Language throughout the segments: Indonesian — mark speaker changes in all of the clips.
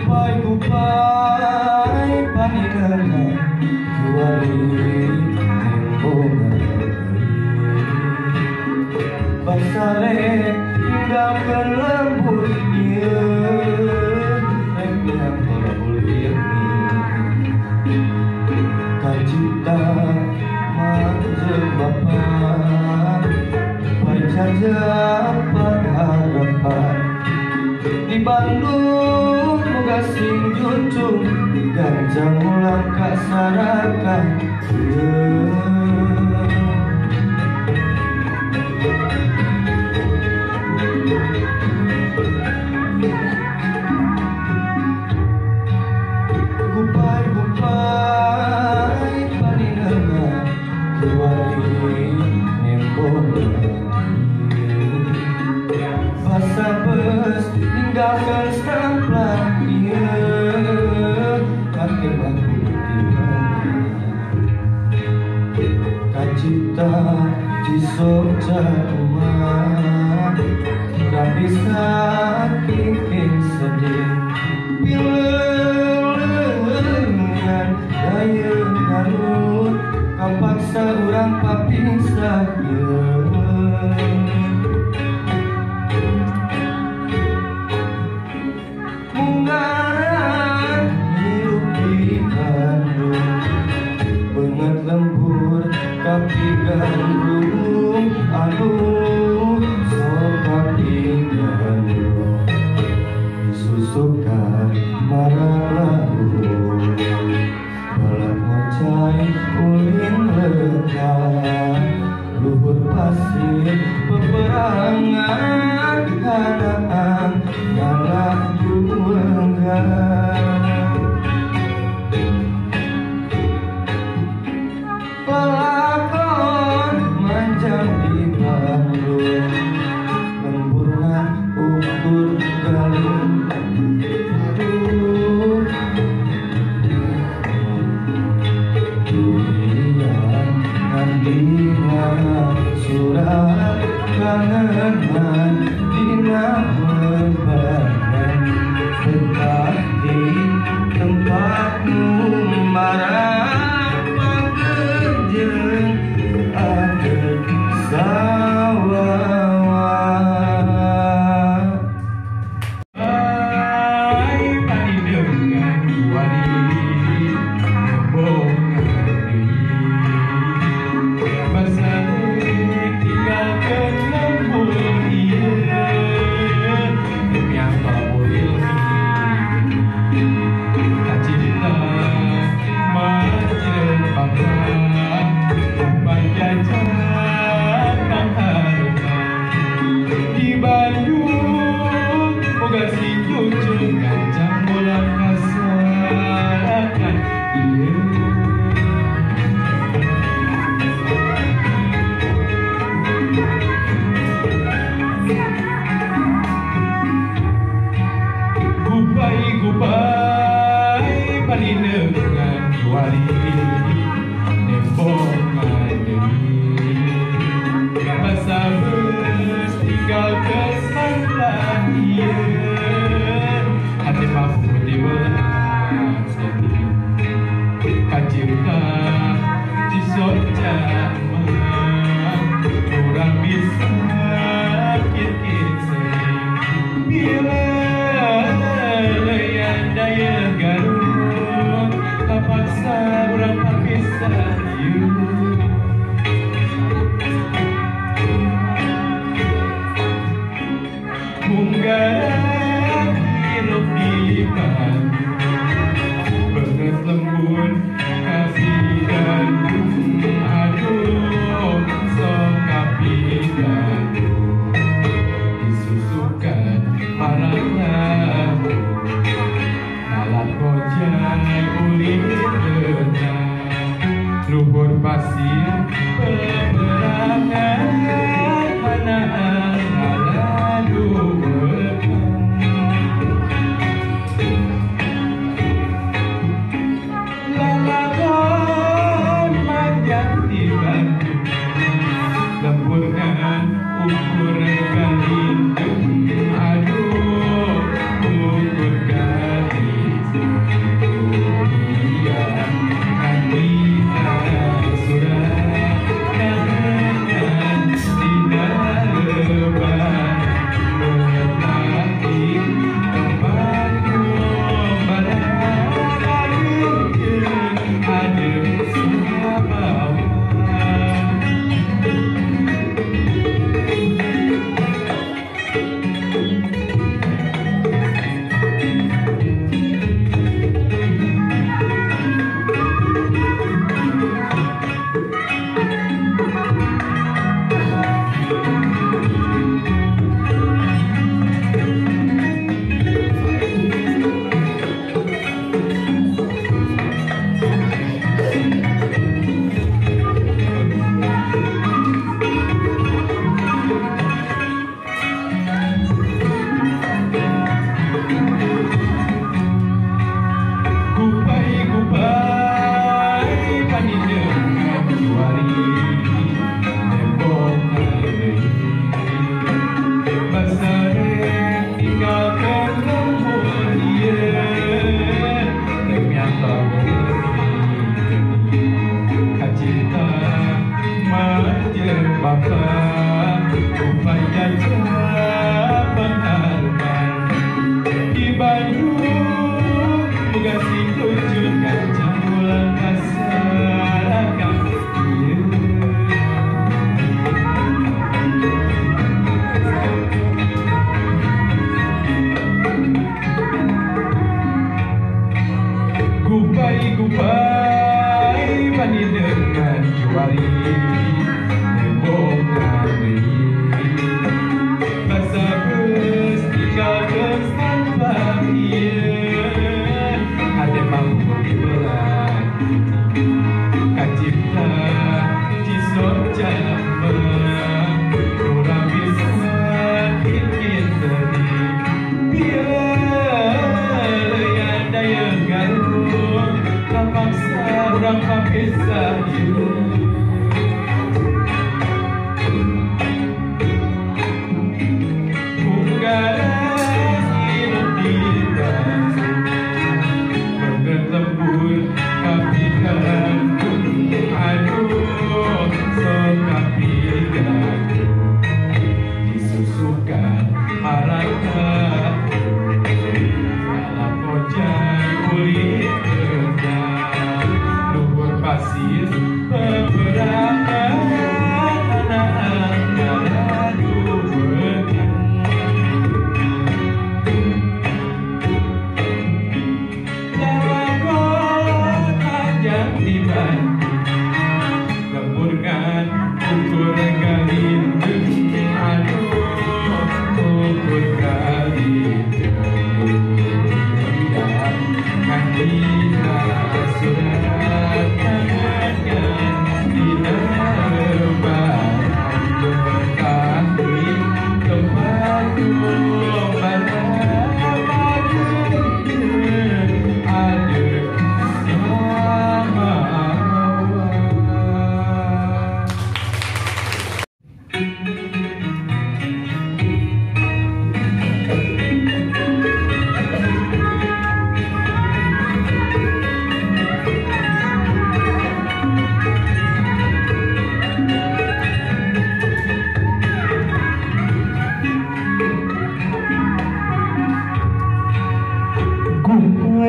Speaker 1: Gupai paninana juali nembongan basare hingga berlembut dia remnya berbulir kacita manja bapak pajaja harapan di Bandung moga sing junjung ganjang ulang kasarakan Gupai paninana juali nembongan basa bes ninggalkan samplah dia kakek baku kacita jisok jaduan gak bisa kikik sedih bilengan daya garut kapaksa urang papisah munggaran hidup di Bandung banget lembur tapi gandung aduh sok tapi gandung disusukan marah lalu balap ngocai ulin lekat luhur pasir peperangan kanaan ngalah jumengan pelakon manjang di Bandung lemburna ukur galung durian ngandina surat kangenan dina lebaran tetap di tempatmu marah panggenjeng ada sawah
Speaker 2: tadi dengan wali nembongan basare tinggalkan lembur dia demi apa boleh kacita macet bapak pajajan tak harapkan di Bandung moga si cucu gancang bola kasarakan Gupai panineugan juali nembongan basa beus tinggal kesantan ieu hati mampu diwelas sedih kacita jisok jaman kurang bisa kikik sering bila daya garut terpaksa urang papisah you munggaran hirup di Bandung banget lembur kasih gandung aduh sok kapi gandung disusukan marah malah ngojai ulin lekat luhur pasir peperangan manaan lalu lalakon manjang di Bandung lembur ukur galindung aduh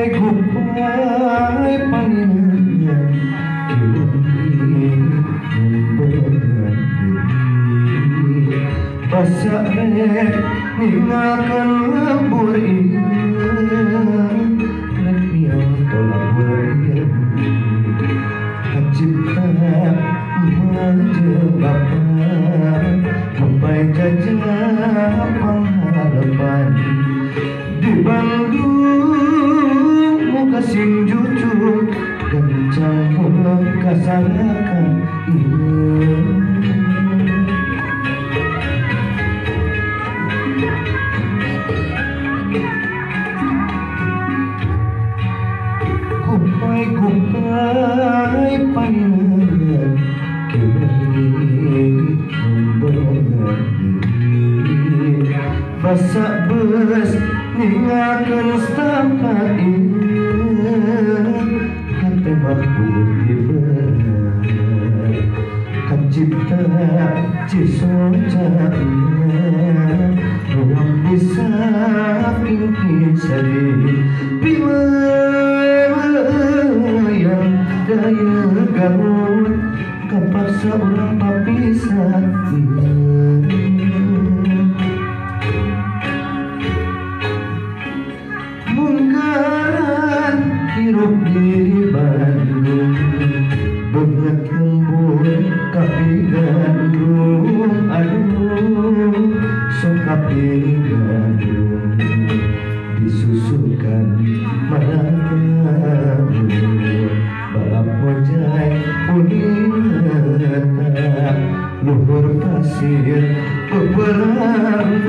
Speaker 1: Kupai paningan iluni memberi pasak ninggalkan lembur ini yang tolak beri cipta menjebakkan Kupai jajah pengharapan di Bandung muka sing jujur kencang mulut kasarakan Kupai paningan kembali memberongan diri basak bes ninggalkan setakat ini hati mampu diberat kacipta cisocaknya ruang bisa ingin sedih bila yang daya garut kapaksa orang papisah mungkaran hirup di Bandung banget lembur kapi gandung aduh so kapi gandung disusukan malam balap wajah puningata luhur pasir peperangan